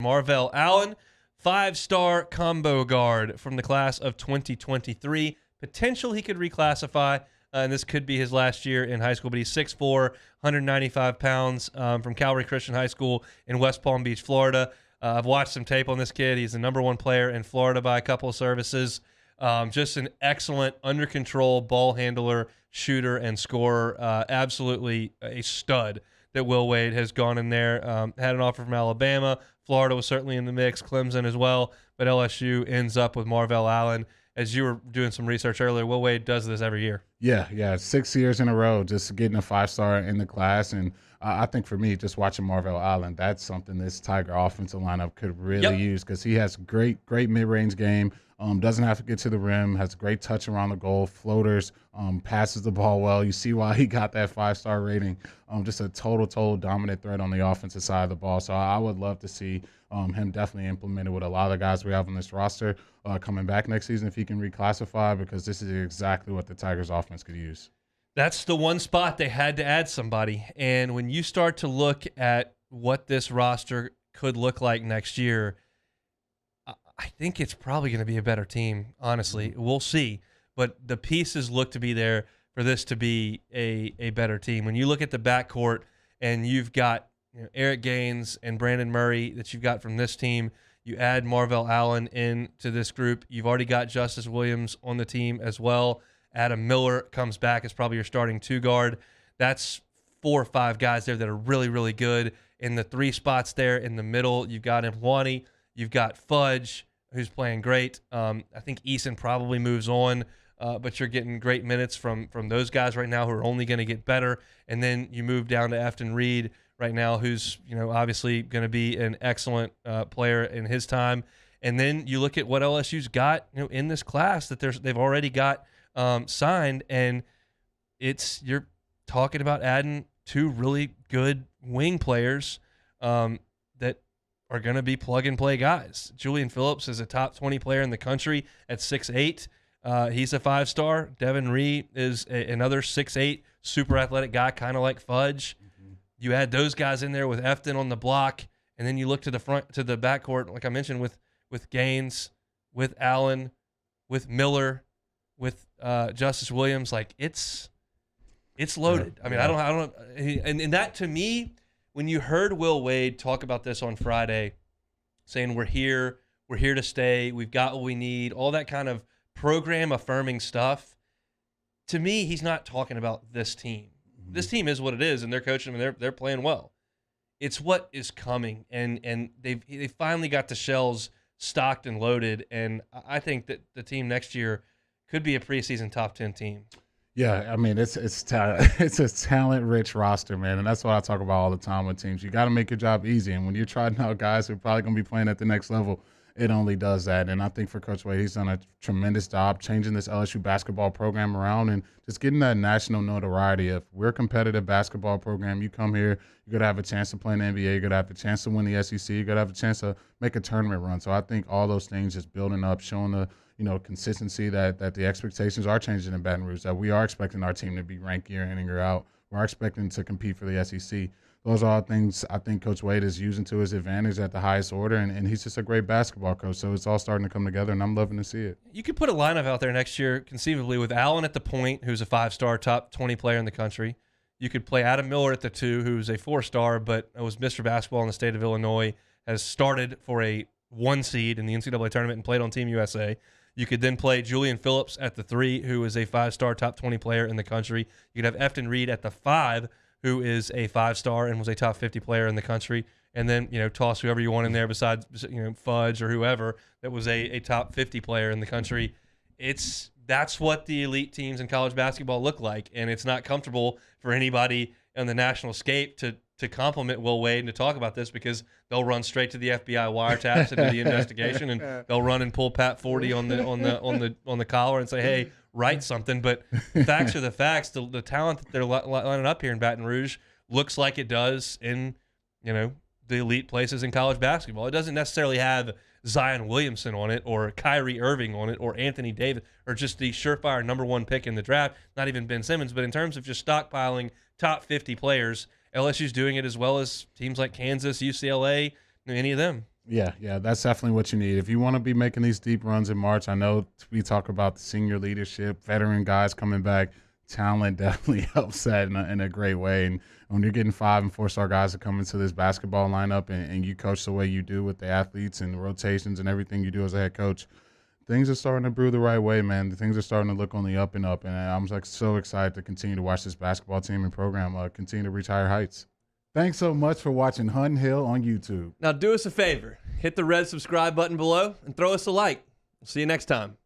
Marvell Allen, 5-star combo guard from the class of 2023. Potential he could reclassify, and this could be his last year in high school, but he's 6'4", 195 pounds from Calvary Christian High School in West Palm Beach, Florida. I've watched some tape on this kid. He's the number one player in Florida by a couple of services. Just an excellent, under-control ball handler, shooter, and scorer. Absolutely a stud that Will Wade has gone in there. Had an offer from Alabama. Florida was certainly in the mix, Clemson as well, but LSU ends up with Marvell Allen. As you were doing some research earlier, Will Wade does this every year. Yeah, 6 years in a row, just getting a 5-star in the class. And I think for me, just watching Marvell Allen, that's something this Tiger offensive lineup could really use, because he has great mid-range game, doesn't have to get to the rim, has great touch around the goal, floaters, passes the ball well. You see why he got that 5-star rating. Just a total dominant threat on the offensive side of the ball. So I would love to see him definitely implemented with a lot of the guys we have on this roster coming back next season if he can reclassify, because this is exactly what the Tigers offense could use. That's the one spot they had to add somebody. And when you start to look at what this roster could look like next year, I think it's probably going to be a better team, honestly. We'll see. But the pieces look to be there for this to be a better team. When you look at the backcourt and you've got Eric Gaines and Brandon Murray that you've got from this team, you add Marvell Allen into this group. You've already got Justice Williams on the team as well. Adam Miller comes back as probably your starting 2-guard. That's 4 or 5 guys there that are really good. In the 3 spots there in the middle, you've got Mwani, you've got Fudge, who's playing great. I think Eason probably moves on, but you're getting great minutes from those guys right now who are only going to get better. And then you move down to Afton Reed right now, who's obviously going to be an excellent player in his time. And then you look at what LSU's got in this class that they've already got signed, and you're talking about adding 2 really good wing players that are going to be plug-and-play guys. Julian Phillips is a top 20 player in the country at 6'8". He's a 5-star. Devin Reed is another 6'8", super athletic guy, kind of like Fudge. You add those guys in there with Efton on the block, and then you look to the backcourt, like I mentioned, with Gaines, with Allen, with Miller, with Justice Williams. Like it's loaded. I mean, I don't. And that, to me, when you heard Will Wade talk about this on Friday, saying we're here to stay, we've got what we need, all that kind of program affirming stuff, to me, he's not talking about this team. This team is what it is, and they're coaching them, and they're playing well. It's what is coming, and they finally got the shells stocked and loaded, and I think that the team next year could be a preseason top 10 team. Yeah, I mean, it's a talent-rich roster, man, and that's what I talk about all the time with teams. You got to make your job easy, and when you're trying out guys who are probably going to be playing at the next level, it only does that. And I think for Coach Wade, he's done a tremendous job changing this LSU basketball program around and just getting that national notoriety of we're a competitive basketball program. You come here, you're going to have a chance to play in the NBA, you're going to have the chance to win the SEC, you're going to have a chance to make a tournament run. So I think all those things just building up, showing the consistency that the expectations are changing in Baton Rouge, that we are expecting our team to be ranked year in and year out. We're expecting to compete for the SEC. Those are all things I think Coach Wade is using to his advantage at the highest order, and he's just a great basketball coach. So it's all starting to come together, and I'm loving to see it. You could put a lineup out there next year, conceivably, with Allen at the point, who's a 5-star, top 20 player in the country. You could play Adam Miller at the 2, who's a 4-star, but was Mr. Basketball in the state of Illinois, has started for a 1 seed in the NCAA tournament and played on Team USA. You could then play Julian Phillips at the 3, who is a 5-star, top 20 player in the country. You could have Efton Reed at the 5, who is a 5-star and was a top 50 player in the country. And then, toss whoever you want in there besides, Fudge or whoever that was a top 50 player in the country. That's what the elite teams in college basketball look like. And it's not comfortable for anybody on the national scape to compliment Will Wade and to talk about this, because they'll run straight to the FBI wiretaps and do the investigation, and they'll run and pull Pat 40 on the collar and say, hey, write something. But facts are the facts. The talent that they're lining up here in Baton Rouge looks like it does in the elite places in college basketball. It doesn't necessarily have Zion Williamson on it or Kyrie Irving on it or Anthony Davis or just the surefire number 1 pick in the draft, not even Ben Simmons. But in terms of just stockpiling top 50 players, LSU's doing it as well as teams like Kansas, UCLA, any of them. Yeah, that's definitely what you need. If you want to be making these deep runs in March, I know we talk about the senior leadership, veteran guys coming back. Talent definitely helps that in a great way. And when you're getting 5 and 4-star guys to come into this basketball lineup and you coach the way you do with the athletes and the rotations and everything you do as a head coach, things are starting to brew the right way, man. Things are starting to look on the up and up. And I'm like so excited to continue to watch this basketball team and program continue to reach higher heights. Thanks so much for watching Hunt and Hill on YouTube. Now do us a favor. Hit the red subscribe button below and throw us a like. We'll see you next time.